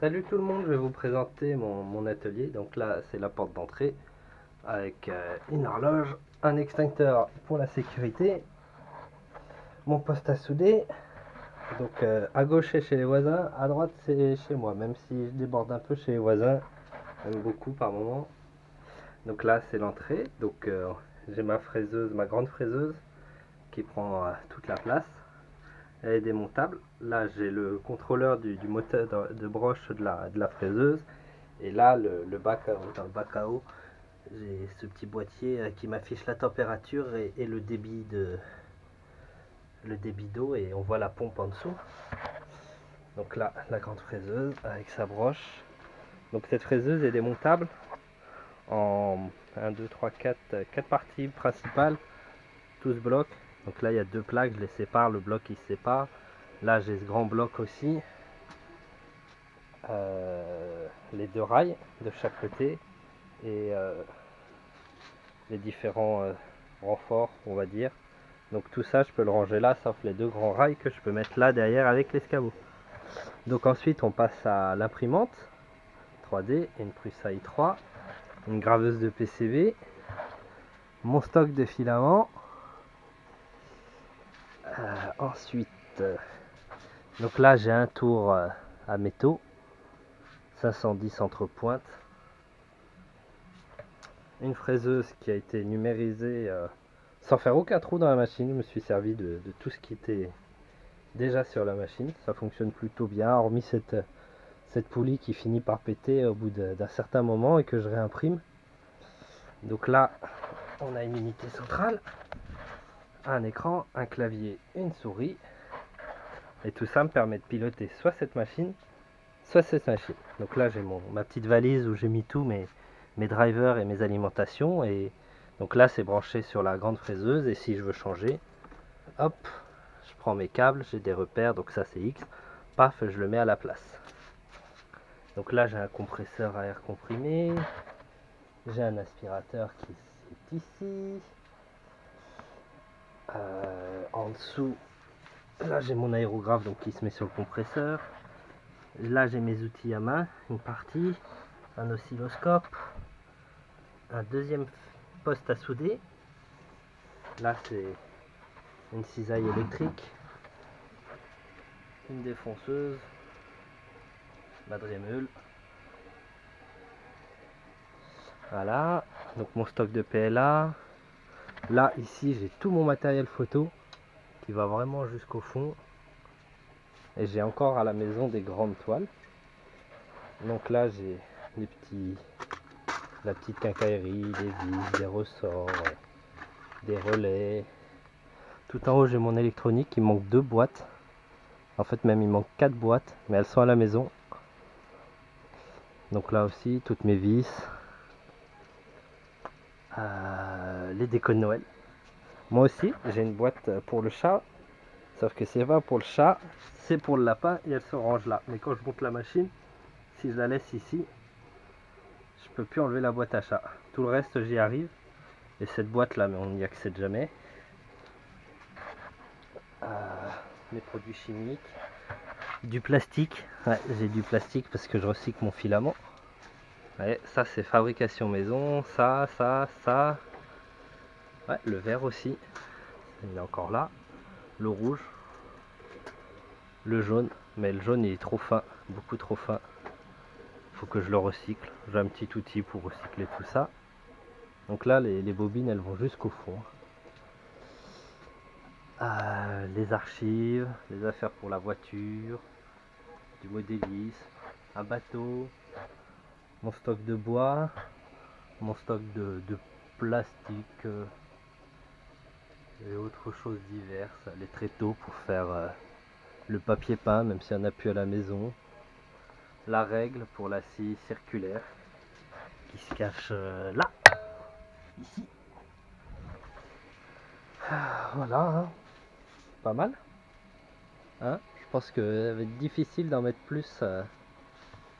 Salut tout le monde, je vais vous présenter mon atelier. Donc là, c'est la porte d'entrée avec une horloge, un extincteur pour la sécurité, mon poste à souder. Donc à gauche c'est chez les voisins, à droite c'est chez moi, même si je déborde un peu chez les voisins, même beaucoup par moment. Donc là c'est l'entrée, donc j'ai ma fraiseuse, ma grande fraiseuse qui prend toute la place. Elle est démontable. Là j'ai le contrôleur du moteur de broche de la fraiseuse. Et là, dans le bac à eau, j'ai ce petit boîtier qui m'affiche la température et le débit d'eau, et on voit la pompe en dessous. Donc là, la grande fraiseuse avec sa broche. Donc cette fraiseuse est démontable en 1, 2, 3, 4 parties principales. Tout se bloque. Donc là, il y a deux plaques, je les sépare, le bloc il se sépare. Là, j'ai ce grand bloc aussi. Les deux rails de chaque côté. Et les différents renforts, on va dire. Donc tout ça, je peux le ranger là, sauf les deux grands rails que je peux mettre là derrière avec l'escabeau. Donc ensuite, on passe à l'imprimante 3D, une Prusa i3, une graveuse de PCB, mon stock de filaments. Ensuite, donc là, j'ai un tour à métaux, 510 entre pointes, une fraiseuse qui a été numérisée sans faire aucun trou dans la machine. Je me suis servi de tout ce qui était déjà sur la machine. Ça fonctionne plutôt bien, hormis cette poulie qui finit par péter au bout d'un certain moment et que je réimprime. Donc là, on a une unité centrale, un écran, un clavier, une souris. Et tout ça me permet de piloter soit cette machine, soit cette machine. Donc là, j'ai ma petite valise où j'ai mis tous mes drivers et mes alimentations. Et donc là, c'est branché sur la grande fraiseuse. Et si je veux changer, hop, je prends mes câbles, j'ai des repères. Donc ça, c'est X. Paf, je le mets à la place. Donc là, j'ai un compresseur à air comprimé. J'ai un aspirateur qui est ici. En dessous, là, j'ai mon aérographe donc qui se met sur le compresseur. Là, j'ai mes outils à main, une partie, un oscilloscope, un deuxième poste à souder. Là, c'est une cisaille électrique, une défonceuse, ma Dremel. Voilà, donc mon stock de PLA. Là, ici, j'ai tout mon matériel photo qui va vraiment jusqu'au fond. Et j'ai encore à la maison des grandes toiles. Donc là, j'ai la petite quincaillerie, des vis, des ressorts, des relais. Tout en haut, j'ai mon électronique. Il manque 2 boîtes. En fait, même il manque 4 boîtes, mais elles sont à la maison. Donc là aussi, toutes mes vis, les décos de Noël. Moi aussi, j'ai une boîte pour le chat, sauf que c'est pas pour le chat, c'est pour le lapin et elle se range là. Mais quand je monte la machine, si je la laisse ici, je peux plus enlever la boîte à chat. Tout le reste, j'y arrive. Et cette boîte là, mais on n'y accède jamais. Mes produits chimiques, du plastique. Ouais, j'ai du plastique parce que je recycle mon filament. Ouais, ça c'est fabrication maison, ça. Ouais, le vert aussi, il est encore là. Le rouge, le jaune, mais le jaune il est trop fin, beaucoup trop fin. Faut que je le recycle. J'ai un petit outil pour recycler tout ça. Donc là, les bobines elles vont jusqu'au fond. Les archives, les affaires pour la voiture, du modélisme, un bateau, mon stock de bois, mon stock de plastique et autres choses diverses, les tréteaux pour faire le papier peint, même s'il n'y en a plus à la maison, la règle pour la scie circulaire qui se cache là, ici. Voilà, hein. Pas mal. Hein, je pense que ça va être difficile d'en mettre plus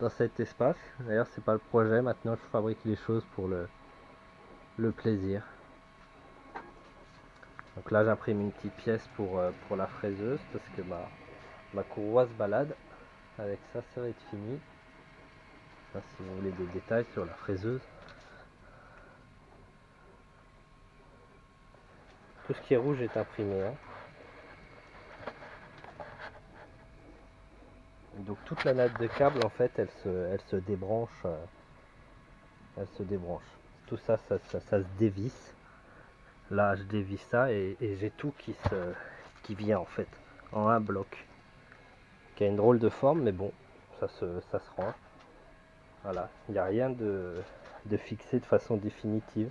dans cet espace. D'ailleurs, c'est pas le projet. Maintenant, je fabrique les choses pour le plaisir. Donc là, j'imprime une petite pièce pour la fraiseuse parce que ma courroie se balade. Avec ça, ça va être fini. Ça, si vous voulez des détails sur la fraiseuse. Tout ce qui est rouge est imprimé. Hein. Donc toute la natte de câble, en fait, elle se débranche. Elle se débranche. Tout ça, ça se dévisse. Là, je dévisse ça et j'ai tout qui vient en fait en un bloc. Qui a une drôle de forme, mais bon, ça se range. Voilà, il n'y a rien de fixé de façon définitive.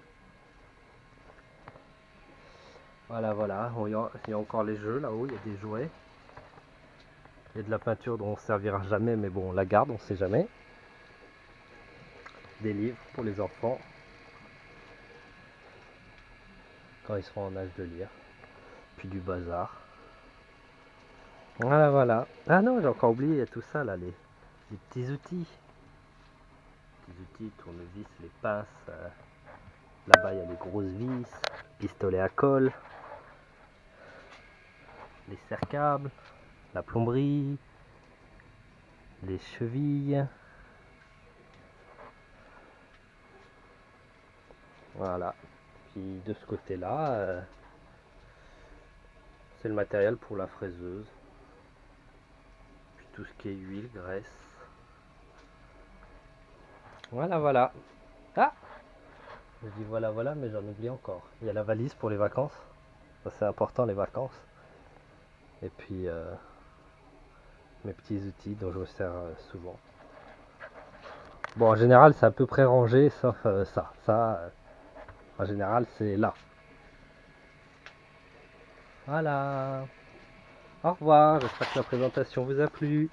Voilà, voilà. Il y a encore les jeux là-haut, il y a des jouets. Il y a de la peinture dont on ne servira jamais, mais bon, on la garde, on ne sait jamais. Des livres pour les enfants quand ils seront en âge de lire. Puis du bazar. Voilà, voilà. Ah non, j'ai encore oublié tout ça là, les petits outils. Les outils, tournevis, les pinces. Là-bas, il y a les grosses vis, pistolet à colle, les serre-câbles, la plomberie, les chevilles. Voilà. Puis de ce côté-là, c'est le matériel pour la fraiseuse. Puis tout ce qui est huile, graisse. Voilà, voilà. Ah! Je dis voilà, voilà, mais j'en oublie encore. Il y a la valise pour les vacances. Ça, c'est important, les vacances. Et puis, mes petits outils dont je me sers souvent. Bon, en général, c'est à peu près rangé, sauf ça. Ça, en général, c'est là. Voilà. Au revoir, j'espère que la présentation vous a plu.